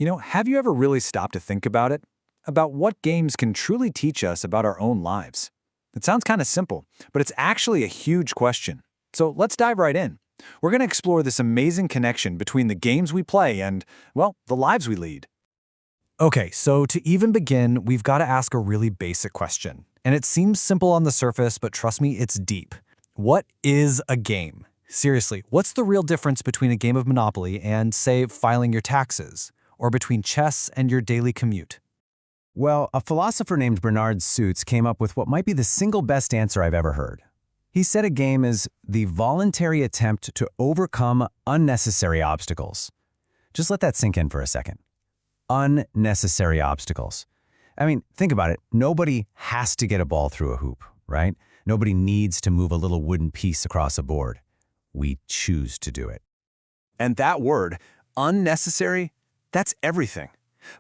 Have you ever really stopped to think about it? About what games can truly teach us about our own lives? It sounds kind of simple, but it's actually a huge question. So let's dive right in. We're going to explore this amazing connection between the games we play and, well, the lives we lead. Okay, so to even begin, we've got to ask a really basic question. And it seems simple on the surface, but trust me, it's deep. What is a game? Seriously, what's the real difference between a game of Monopoly and, say, filing your taxes? Or between chess and your daily commute? Well, a philosopher named Bernard Suits came up with what might be the single best answer I've ever heard. He said a game is the voluntary attempt to overcome unnecessary obstacles. Just let that sink in for a second. Unnecessary obstacles. I mean, think about it. Nobody has to get a ball through a hoop, right? Nobody needs to move a little wooden piece across a board. We choose to do it. And that word, unnecessary, that's everything.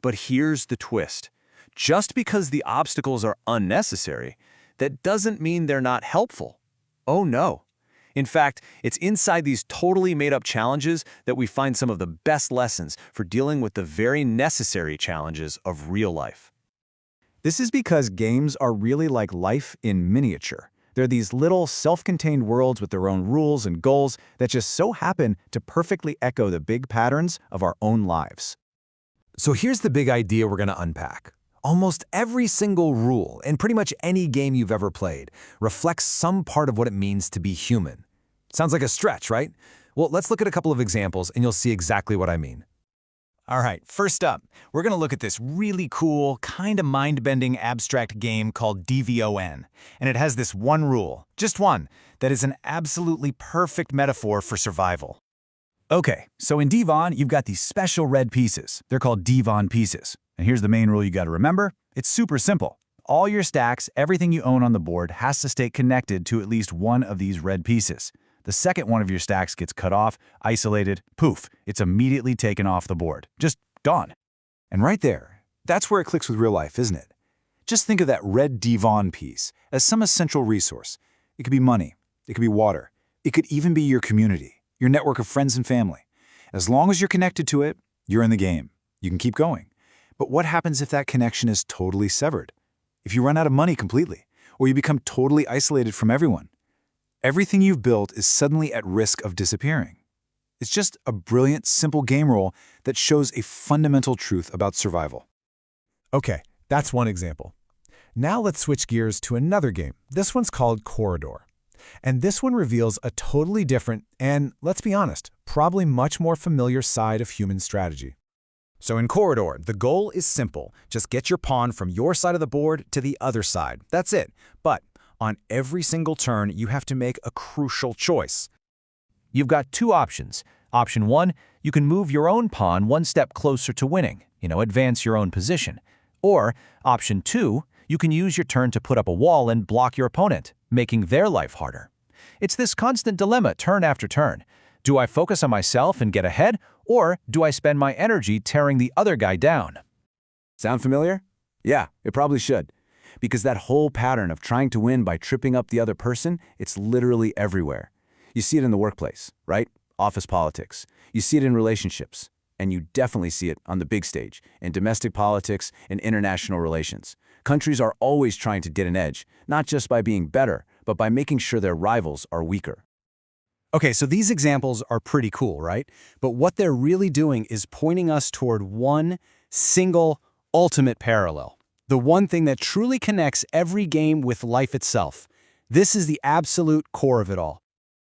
But here's the twist. Just because the obstacles are unnecessary, that doesn't mean they're not helpful. Oh no. In fact, it's inside these totally made-up challenges that we find some of the best lessons for dealing with the very necessary challenges of real life. This is because games are really like life in miniature. They're these little self-contained worlds with their own rules and goals that just so happen to perfectly echo the big patterns of our own lives. So here's the big idea we're going to unpack. Almost every single rule in pretty much any game you've ever played reflects some part of what it means to be human. Sounds like a stretch, right? Well, let's look at a couple of examples and you'll see exactly what I mean. All right, first up, we're going to look at this really cool, kind of mind-bending abstract game called DVON. And it has this one rule, just one, that is an absolutely perfect metaphor for survival. Okay, so in DVON, you've got these special red pieces. They're called DVON pieces. And here's the main rule you got to remember. It's super simple. All your stacks, everything you own on the board, has to stay connected to at least one of these red pieces. The second one of your stacks gets cut off, isolated, poof, it's immediately taken off the board. Just gone. And right there, that's where it clicks with real life, isn't it? Just think of that red DVON piece as some essential resource. It could be money. It could be water. It could even be your community, your network of friends and family. As long as you're connected to it, you're in the game. You can keep going. But what happens if that connection is totally severed? If you run out of money completely, or you become totally isolated from everyone? Everything you've built is suddenly at risk of disappearing. It's just a brilliant, simple game rule that shows a fundamental truth about survival. Okay, that's one example. Now let's switch gears to another game. This one's called Corridor. And this one reveals a totally different and, let's be honest, probably much more familiar side of human strategy. So in Corridor, the goal is simple. Just get your pawn from your side of the board to the other side. That's it. But on every single turn, you have to make a crucial choice. You've got two options. Option one, you can move your own pawn one step closer to winning, advance your own position. Or option two, you can use your turn to put up a wall and block your opponent, making their life harder. It's this constant dilemma turn after turn. Do I focus on myself and get ahead, or do I spend my energy tearing the other guy down? Sound familiar? Yeah, it probably should. Because that whole pattern of trying to win by tripping up the other person, it's literally everywhere. You see it in the workplace, right? Office politics. You see it in relationships. And you definitely see it on the big stage, in domestic politics and international relations. Countries are always trying to get an edge, not just by being better, but by making sure their rivals are weaker. Okay, so these examples are pretty cool, right? But what they're really doing is pointing us toward one single ultimate parallel. The one thing that truly connects every game with life itself. This is the absolute core of it all.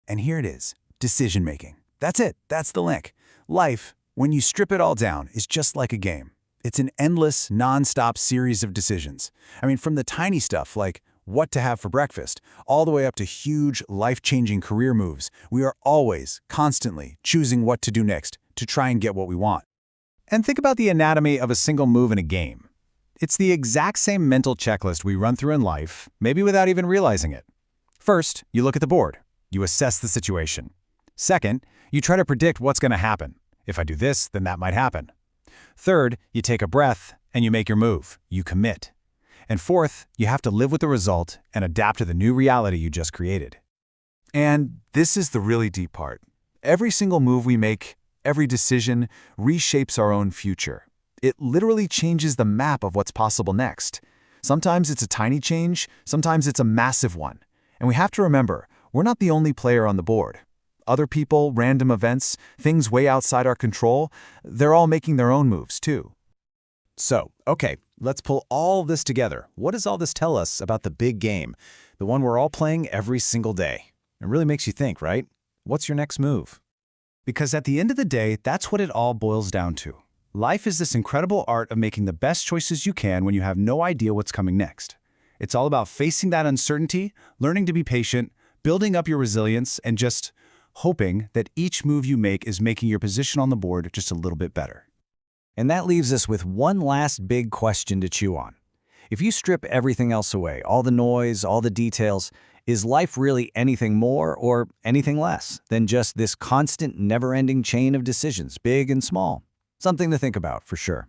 And here it is, decision making. That's it, that's the link. Life, when you strip it all down, is just like a game. It's an endless, non-stop series of decisions. I mean, from the tiny stuff like what to have for breakfast, all the way up to huge, life-changing career moves, we are always, constantly choosing what to do next to try and get what we want. And think about the anatomy of a single move in a game. It's the exact same mental checklist we run through in life, maybe without even realizing it. First, you look at the board. You assess the situation. Second, you try to predict what's going to happen. If I do this, then that might happen. Third, you take a breath and you make your move. You commit. And fourth, you have to live with the result and adapt to the new reality you just created. And this is the really deep part. Every single move we make, every decision, reshapes our own future. It literally changes the map of what's possible next. Sometimes it's a tiny change, sometimes it's a massive one. And we have to remember, we're not the only player on the board. Other people, random events, things way outside our control, they're all making their own moves too. So, okay, let's pull all this together. What does all this tell us about the big game, the one we're all playing every single day? It really makes you think, right? What's your next move? Because at the end of the day, that's what it all boils down to. Life is this incredible art of making the best choices you can when you have no idea what's coming next. It's all about facing that uncertainty, learning to be patient, building up your resilience, and just hoping that each move you make is making your position on the board just a little bit better. And that leaves us with one last big question to chew on. If you strip everything else away, all the noise, all the details, is life really anything more or anything less than just this constant, never-ending chain of decisions, big and small? Something to think about, for sure.